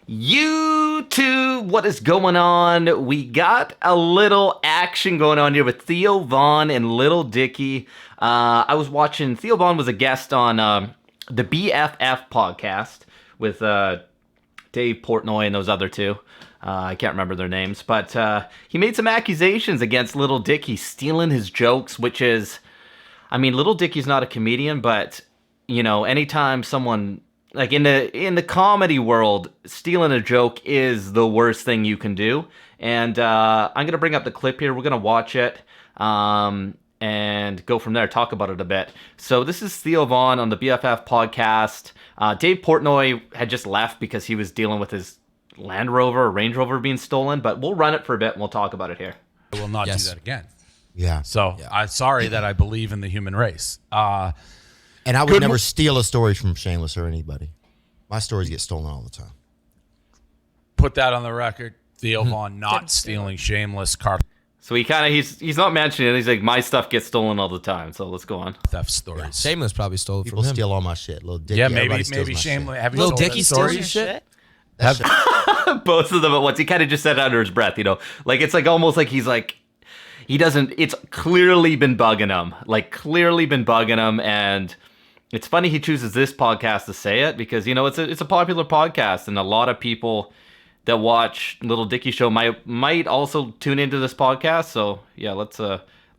YouTube, what is going on? We got a little action going on here with Theo Vonn and Lil Dicky. I was watching, Theo Vonn was a guest on the BFF podcast with Dave Portnoy and those other two. I can't remember their names, but he made some accusations against Lil Dicky stealing his jokes, which is, I mean, Lil Dicky's not a comedian, but, you know, anytime someone... Like in the comedy world, stealing a joke is the worst thing you can do. And I'm gonna bring up the clip here. We're gonna watch it and go from there. Talk about it a bit. So this is Theo Vonn on the BFF podcast. Dave Portnoy had just left because he was dealing with his Land Rover or Range Rover being stolen. But we'll run it for a bit and we'll talk about it here. I will not do that again. Yeah. So I'm sorry that I believe in the human race. And I would never steal a story from Shameless or anybody. My stories get stolen all the time. Put that on the record. Theo Vonn not stealing Shameless car So he kind of he's not mentioning it. He's like, my stuff gets stolen all the time. So let's go on. theft stories. Shameless probably stole it People from him. steal all my shit. Lil Dicky, Yeah, everybody steals maybe my Shameless. shit. Have you Lil told Dicky that steals story? your shit? Both of them at once. He kind of just said it under his breath, you know? Like, it's like almost like he's like, he doesn't, it's clearly been bugging him. Like, clearly been bugging him. And it's funny he chooses this podcast to say it because, you know, it's a popular podcast. And a lot of people that watch Lil Dicky show might also tune into this podcast. So, yeah, let's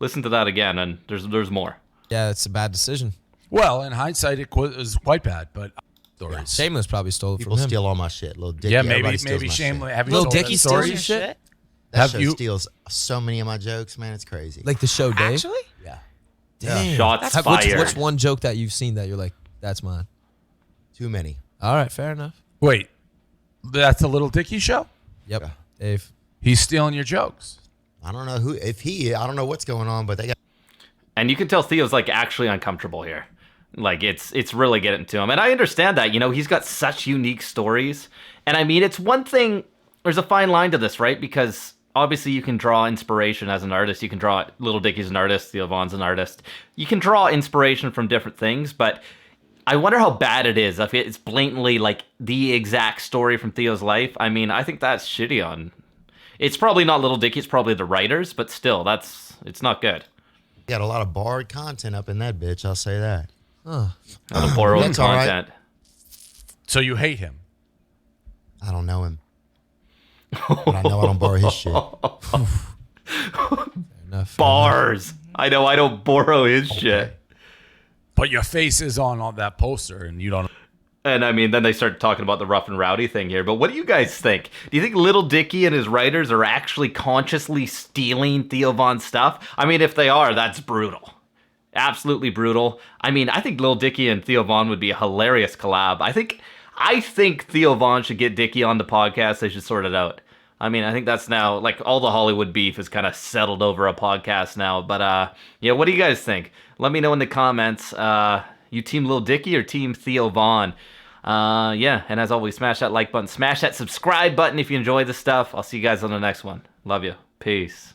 listen to that again. And there's more. Yeah, it's a bad decision. Well, in hindsight, it was quite bad, but stories. Shameless probably stole it People from him. steal all my shit. Lil Dicky, Yeah, everybody steals maybe my Shameless. shit. Have you Lil told Dicky that steals story? your shit? That Have show you- steals so many of my jokes, man. It's crazy. Like the show Dave? Actually? Yeah. Damn. Shots What's fired. one joke that you've seen that you're like, that's mine? Too many. All right, fair enough. Wait, that's the Lil Dicky show? Yep, Yeah. Dave. He's stealing your jokes. I don't know I don't know what's going on, but they got. And you can tell Theo's like actually uncomfortable here. Like it's really getting to him. And I understand that, you know, he's got such unique stories. And I mean, it's one thing, there's a fine line to this, right? Because obviously you can draw inspiration as an artist. You can draw Lil Dicky's an artist, Theo Vonn's an artist. You can draw inspiration from different things, but I wonder how bad it is if it's blatantly like the exact story from Theo's life. I mean, I think that's shitty on. It's probably not Lil Dicky, it's probably the writers, but still, it's not good. Got a lot of borrowed content up in that bitch. I'll say that. The borrowed That's all right. content. So you hate him. I don't know him, but I know I don't borrow his shit. Enough. Bars. I know I don't borrow his shit. But your face is on that poster, and you don't. And I mean, then they start talking about the rough and rowdy thing here. But what do you guys think? Do you think Lil Dicky and his writers are actually consciously stealing Theo Vonn's stuff? I mean, if they are, that's brutal. Absolutely brutal. I mean, I think Lil Dicky and Theo Vonn would be a hilarious collab. I think Theo Vonn should get Dicky on the podcast. They should sort it out. I mean, I think that's now, like, all the Hollywood beef is kind of settled over a podcast now. But, yeah, what do you guys think? Let me know in the comments. You team Lil Dicky or team Theo Vonn? Yeah, and as always, smash that like button. Smash that subscribe button if you enjoy the stuff. I'll see you guys on the next one. Love you. Peace.